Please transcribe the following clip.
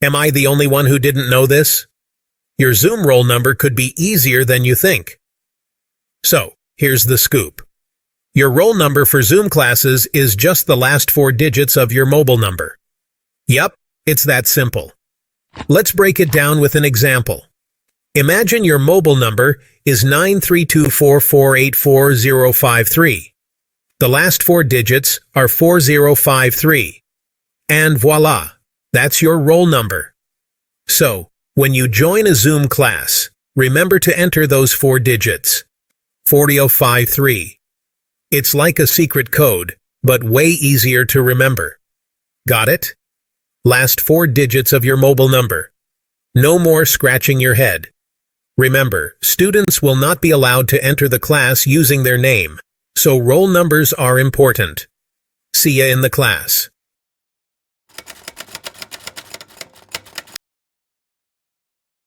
Am I the only one who didn't know this? Your Zoom roll number could be easier than you think. So, here's the scoop. Your roll number for Zoom classes is just the last 4 digits of your mobile number. Yup, it's that simple. Let's break it down with an example. Imagine your mobile number is 93244844053. The last 4 digits are 4053. And voila, that's your roll number. So, when you join a Zoom class, remember to enter those 4 digits. 4053. It's like a secret code, but way easier to remember. Got it? Last 4 digits of your mobile number. No more scratching your head. Remember, students will not be allowed to enter the class using their name, so roll numbers are important. See ya in the class.